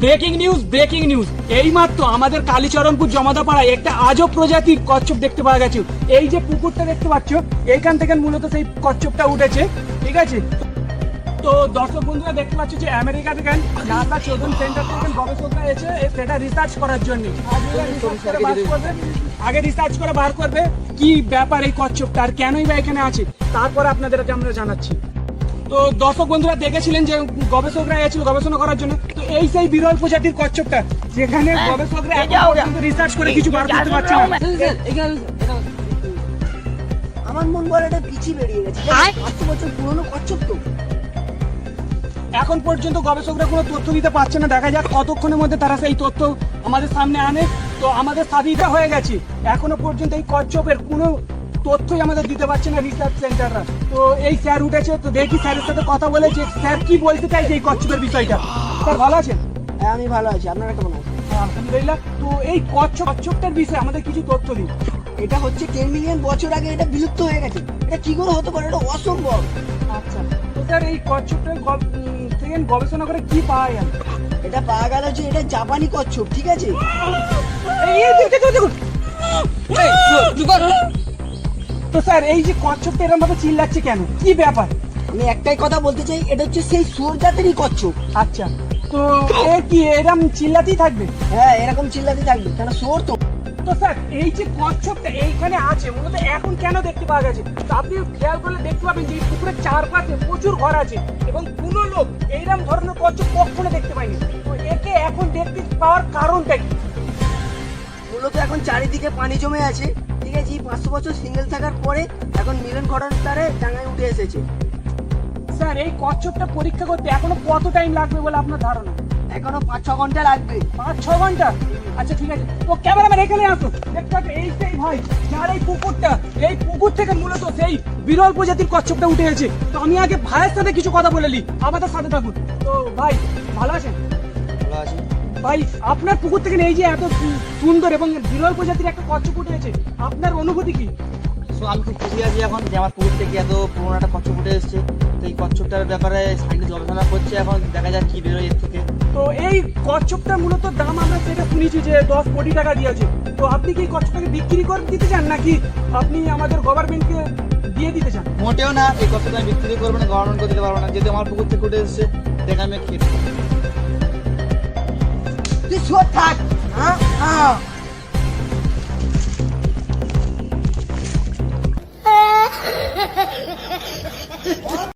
Breaking news এইমাত্র আমাদের কালীচরণপুর জমাদাপাড়ায় একটা আজব প্রজাতির কচ্ছপ দেখতে পাওয়া গেছে। এই যে পুকুরটা দেখতে পাচ্ছ, এইখান থেকে মূলত সেই কচ্ছপটা উঠেছে, ঠিক আছে। তো দর্শক বন্ধুরা দেখতে পাচ্ছ যে আমেরিকা থেকে নাসা চোদন সেন্টার থেকে গবেষকরা এসে সেটা রিসার্চ করার জন্য আগে রিসার্চ করে বার করবে কি ব্যাপার এই কচ্ছপটা আর কেনই বা এখানে আছে, তারপরে আপনাদেরকে আমরা জানাচ্ছি। তো দর্শক বন্ধুরা দেখেছিলেন যে গবেষকরা এসেছিল গবেষণা করার জন্য, তো এই সেই বিরল প্রজাতির কচ্ছপটা যেখানে গবেষকরা রিসার্চ করে কিছু বার করতে পারছে না। আমার মন বলে এটা পিছিয়ে বেরিয়ে গেছে, 500 বছর পুরনো কচ্ছপ তো। এখন পর্যন্ত গবেষকরা কোনো তথ্য দিতে পারছে না, দেখা যাক কতক্ষণের মধ্যে তারা সেই তথ্য আমাদের সামনে আনে। তো আমাদের সাথীটা হয়ে গেছে, এখনো পর্যন্ত এই কচ্ছপের কোনো তথ্যই আমাদের দিতে পারছে না রিসার্চ সেন্টাররা। তো এই স্যার উঠেছে, তো দেখি স্যারের সাথে কথা বলে যে স্যার কি বলতে চাইছে এই কচ্ছপের বিষয়টা। স্যার ভালো আছেন? হ্যাঁ আমি ভালো আছি, আপনারা কেমন আছেন? আলহামদুলিল্লাহ। তো এই কচ্ছপটার বিষয়ে আমাদের কিছু তথ্য দিন। এটা হচ্ছে 10 মিলিয়ন বছর আগে এটা বিলুপ্ত হয়ে গেছে। এটা কি করে হতে পারে? এটা অসম্ভব। আচ্ছা, তো স্যার এই কচ্ছপটার থেকে গবেষণা করে কি পাওয়া গেল? এটা পাওয়া গেল যে এটা জাপানি কচ্ছপ, ঠিক আছে। তো স্যার এই যে কচ্ছপটা এরকম ভাবে চিল্লাচ্ছে কেন, কি ব্যাপার? আমি একটাই কথা বলতে চাই, এটা হচ্ছে সেই শুয়োর জাতেরই কচ্ছপ। আচ্ছা, তো এ কি এরকম চিল্লাতেই থাকবে? হ্যাঁ এরকম চিল্লাতে থাকবে, কেন শুয়োর তো। তো স্যার এই যে কচ্ছপটা এইখানে আছে মূলত এখন কেন দেখতে পাওয়া গেছে? তো আপনি খেয়াল করলে দেখতে পাবেন যে এই পুকুরের চারপাশে প্রচুর ঘর আছে এবং কোনো লোক এইরকম ধরনের কচ্ছপ কখনো দেখতে পায়নি। তো একে এখন দেখতে পাওয়ার কারণটা কি? মূলত এখন চারিদিকে পানি জমে আছে, ঠিক আছে। 500 বছর সিঙ্গেল থাকার পরে এখন মিলন ঘটনার তারে ডাঙায় উঠে এসেছে। স্যার এই কচ্ছপটা পরীক্ষা করতে এখনো কত টাইম লাগবে বলে আপনার ধারণা? এখনো 5-6 ঘন্টা লাগবে। 5-6 ঘন্টা? আচ্ছা ঠিক আছে, তো ক্যামেরাম্যান এখানে আসো। দেখতে পাচ্ছ এই সেই ভাই যার এই পুকুরটা, এই পুকুর থেকে মূলত সেই বিরল প্রজাতির কচ্ছপটা উঠে গেছে। তো আমি আগে ভাইয়ের সাথে কিছু কথা বলে নিই, আমাদের সাথে থাকুন। তো ভাই ভালো আছেন? ভালো আছি। ভাই আপনার পুকুর থেকে এই যে এত সুন্দর এবং বিরল প্রজাতির একটা কচ্ছপ উঠে গেছে, আপনার অনুভূতি কি? আমি খুব খুশি আছি এখন যে আমার পুকুর থেকে এত পুরোনো একটা কচ্ছপ উঠে এসেছে। তো এই কচ্ছপটার ব্যাপারে সাইন্টিস্ট গবেষণা করছে, এখন দেখা যাক কি বেরোয় এর থেকে। তো এই কচ্ছপটার মূলত দাম আমরা সেটা শুনেছি যে 10 কোটি টাকা দিয়েছে। তো আপনি কি কচ্ছপটাকে বিক্রি করে দিতে চান নাকি আপনি আমাদের গভর্নমেন্টকে দিয়ে দিতে চান? মোটেও না, এই কচ্ছপটা আমি বিক্রি করবো না, গভর্নমেন্টকে দিতে পারবো না। যদি আমার পুকুর থেকে উঠে এসেছে দেখে আমি খেয়ে তুই শুয়োর থাক। হ্যাঁ হ্যাঁ